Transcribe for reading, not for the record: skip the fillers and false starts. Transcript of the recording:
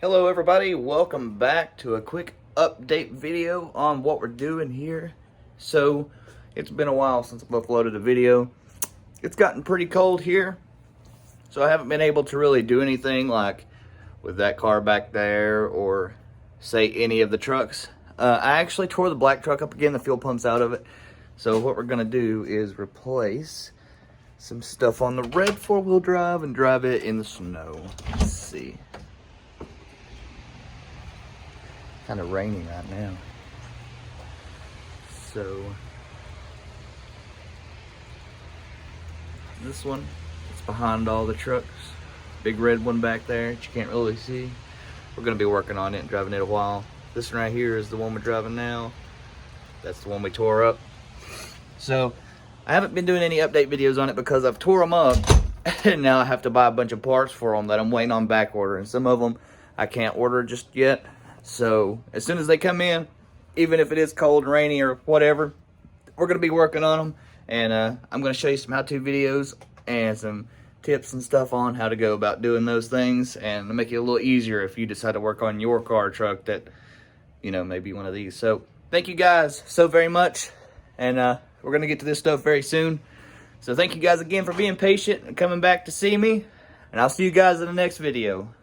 Hello everybody, welcome back to a quick update video on what we're doing here. So, it's been a while since I've uploaded a video. It's gotten pretty cold here, so I haven't been able to really do anything like with that car back there or say any of the trucks. I actually tore the black truck up again, the fuel pump's out of it. So what we're gonna do is replace some stuff on the red four-wheel drive and drive it in the snow. Let's see. Kind of raining right now. So this one, it's behind all the trucks. Big red one back there that you can't really see. We're gonna be working on it and driving it a while. This one right here is the one we're driving now. That's the one we tore up. So I haven't been doing any update videos on it because I've tore them up and now I have to buy a bunch of parts for them that I'm waiting on back order, and some of them I can't order just yet. So as soon as they come in, even if it is cold and rainy or whatever, we're going to be working on them. And I'm going to show you some how-to videos and some tips and stuff on how to go about doing those things, and to make it a little easier if you decide to work on your car or truck that, you know, maybe one of these. So thank you guys so very much, and we're going to get to this stuff very soon. So thank you guys again for being patient and coming back to see me, and I'll see you guys in the next video.